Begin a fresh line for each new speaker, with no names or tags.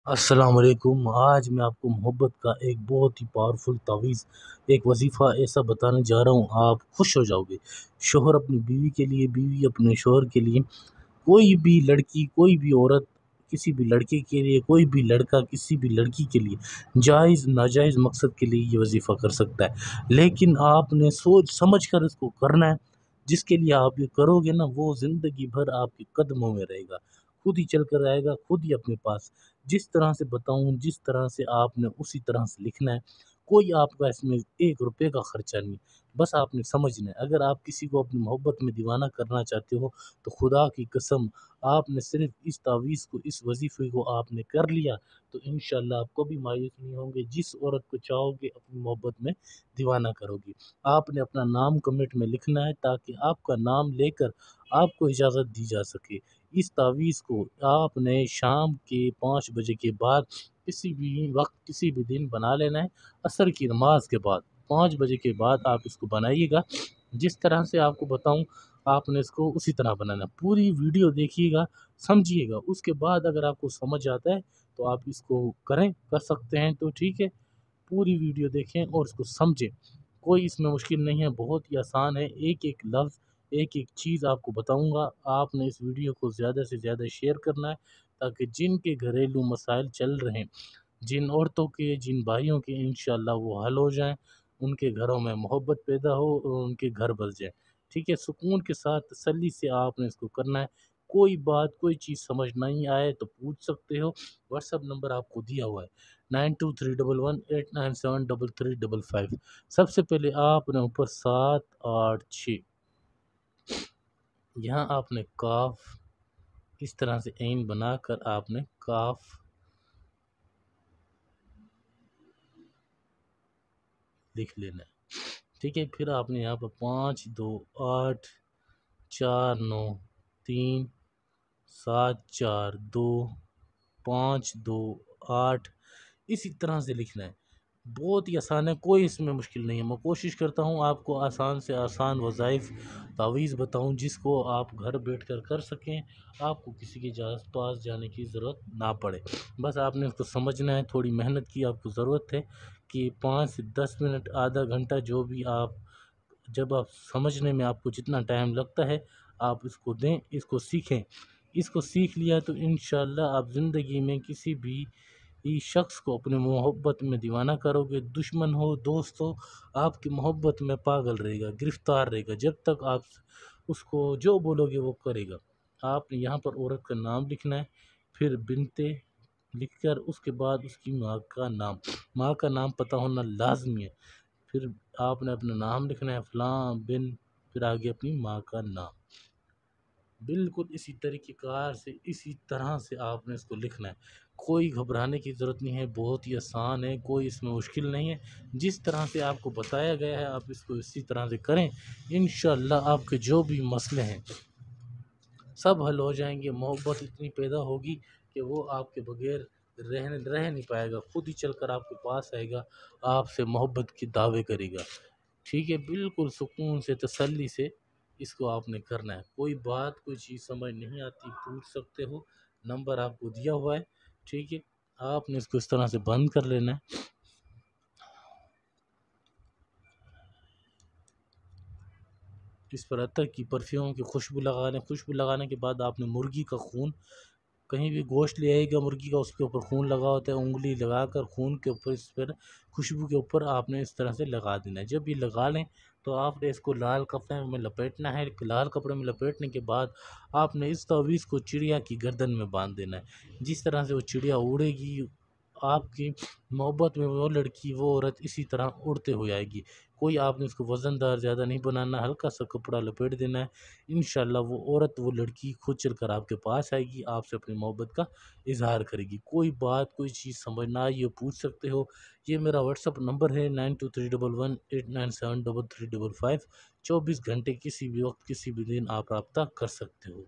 السلام علیکم۔ آج میں آپ کو محبت کا ایک بہت ہی پاورفل تعویذ، ایک وظیفہ ایسا بتانے جا رہا ہوں، آپ خوش ہو جاؤ گے۔ شوہر اپنی بیوی کے لیے، بیوی اپنے شوہر کے لیے، کوئی بھی لڑکی، کوئی بھی عورت کسی بھی لڑکے کے لیے، کوئی بھی لڑکا کسی بھی لڑکی کے لیے جائز ناجائز مقصد کے لیے یہ وظیفہ کر سکتا ہے، لیکن آپ نے سوچ سمجھ کر اس کو کرنا ہے۔ جس کے لیے آپ یہ کرو گے نا، وہ زندگی بھر آپ کے قدموں میں رہے گا، خود ہی چل کر آئے گا، خود ہی اپنے پاس۔ جس طرح سے بتاؤں، جس طرح سے آپ نے اسی طرح سے لکھنا ہے۔ کوئی آپ کا اس میں 1 روپے کا خرچہ نہیں، بس آپ نے سمجھنا ہے۔ اگر آپ کسی کو اپنی محبت میں دیوانہ کرنا چاہتے ہو تو خدا کی قسم، آپ نے صرف اس تعویذ کو، اس وظیفے کو آپ نے کر لیا تو انشاءاللہ آپ کبھی مایوس نہیں ہوں گے۔ جس عورت کو چاہو گے اپنی محبت میں دیوانہ کرو گی۔ آپ نے اپنا نام کمنٹ میں لکھنا ہے تاکہ آپ کا نام لے کر آپ کو اجازت دی جا سکے۔ اس تعویذ کو آپ نے شام کے 5 بجے کے بعد کسی بھی وقت، کسی بھی دن بنا لینا ہے۔ عصر کی نماز کے بعد 5 بجے کے بعد آپ اس کو بنائیے گا۔ جس طرح سے آپ کو بتاؤں، آپ نے اس کو اسی طرح بنانا ہے۔ پوری ویڈیو دیکھیے گا، سمجھیے گا۔ اس کے بعد اگر آپ کو سمجھ آتا ہے تو آپ اس کو کر سکتے ہیں تو ٹھیک ہے۔ پوری ویڈیو دیکھیں اور اس کو سمجھیں۔ کوئی اس میں مشکل نہیں ہے، بہت ہی آسان ہے۔ ایک ایک لفظ، ایک ایک چیز آپ کو بتاؤں گا۔ آپ نے اس ویڈیو کو زیادہ سے زیادہ شیئر کرنا ہے تاکہ جن کے گھریلو مسائل چل رہے ہیں، جن عورتوں کے، جن بھائیوں کے، انشاءاللہ وہ حل ہو جائیں، ان کے گھروں میں محبت پیدا ہو اور ان کے گھر بس جائیں۔ ٹھیک ہے، سکون کے ساتھ تسلی سے آپ نے اس کو کرنا ہے۔ کوئی بات، کوئی چیز سمجھ نہیں آئے تو پوچھ سکتے ہو۔ واٹس ایپ نمبر آپ کو دیا ہوا ہے 923118973355۔ سب سے پہلے آپ نے اوپر 786، یہاں آپ نے کاف اس طرح سے عین بنا کر آپ نے کاف لکھ لینا ہے۔ ٹھیک ہے، پھر آپ نے یہاں پر 528493742528 اسی طرح سے لکھنا ہے۔ بہت ہی آسان ہے، کوئی اس میں مشکل نہیں ہے۔ میں کوشش کرتا ہوں آپ کو آسان سے آسان وظائف تعویذ بتاؤں جس کو آپ گھر بیٹھ کر کر سکیں، آپ کو کسی کے پاس جانے کی ضرورت نہ پڑے۔ بس آپ نے اس کو سمجھنا ہے۔ تھوڑی محنت کی آپ کو ضرورت ہے کہ 5 سے 10 منٹ، آدھا گھنٹہ، جو بھی جب آپ سمجھنے میں آپ کو جتنا ٹائم لگتا ہے آپ اس کو دیں، اس کو سیکھیں۔ اس کو سیکھ لیا تو انشاءاللہ آپ زندگی میں کسی بھی شخص کو اپنے محبت میں دیوانہ کرو گے، دشمن ہو، دوست ہو، آپ کی محبت میں پاگل رہے گا، گرفتار رہے گا۔ جب تک آپ اس کو جو بولو گے وہ کرے گا۔ آپ نے یہاں پر عورت کا نام لکھنا ہے، پھر بنتے لکھ کر اس کے بعد اس کی ماں کا نام، ماں کا نام پتہ ہونا لازمی ہے۔ پھر آپ نے اپنا نام لکھنا ہے، فلاں بن، پھر آگے اپنی ماں کا نام۔ بالکل اسی طریقہ کار سے، اسی طرح سے آپ نے اس کو لکھنا ہے۔ کوئی گھبرانے کی ضرورت نہیں ہے، بہت ہی آسان ہے، کوئی اس میں مشکل نہیں ہے۔ جس طرح سے آپ کو بتایا گیا ہے آپ اس کو اسی طرح سے کریں، انشاءاللہ آپ کے جو بھی مسئلے ہیں سب حل ہو جائیں گے۔ محبت اتنی پیدا ہوگی کہ وہ آپ کے بغیر رہ نہیں پائے گا، خود ہی چل کر آپ کے پاس آئے گا، آپ سے محبت کی دعوے کرے گا۔ ٹھیک ہے، بالکل سکون سے، تسلی سے اس کو آپ نے کرنا ہے۔ کوئی بات، کوئی چیز سمجھ نہیں آتی پوچھ سکتے ہو، نمبر آپ کو دیا ہوا ہے۔ ٹھیک ہے، آپ نے اس کو اس طرح سے بند کر لینا ہے۔ اس پر عطر کی پرفیوم کی خوشبو لگا لیں۔ خوشبو لگانے کے بعد آپ نے مرغی کا خون، کہیں بھی گوشت لے آئے گا مرغی کا، اس کے اوپر خون لگا ہوتا ہے، انگلی لگا کر خون کے اوپر، اس پر خوشبو کے اوپر آپ نے اس طرح سے لگا دینا ہے۔ جب یہ لگا لیں تو آپ نے اس کو لال کپڑے میں لپیٹنا ہے۔ لال کپڑے میں لپیٹنے کے بعد آپ نے اس تعویذ کو چڑیا کی گردن میں باندھ دینا ہے۔ جس طرح سے وہ چڑیا اڑے گی، آپ کی محبت میں وہ لڑکی، وہ عورت اسی طرح اڑتے ہوئے آئے گی۔ کوئی آپ نے اس کو وزن دار زیادہ نہیں بنانا، ہلکا سا کپڑا لپیٹ دینا ہے۔ انشاءاللہ وہ عورت، وہ لڑکی خود چل کر آپ کے پاس آئے گی، آپ سے اپنی محبت کا اظہار کرے گی۔ کوئی بات، کوئی چیز سمجھ نہ آئی ہو پوچھ سکتے ہو۔ یہ میرا واٹس ایپ نمبر ہے 923118973355۔ 24 گھنٹے کسی بھی وقت، کسی بھی دن آپ رابطہ کر سکتے ہو۔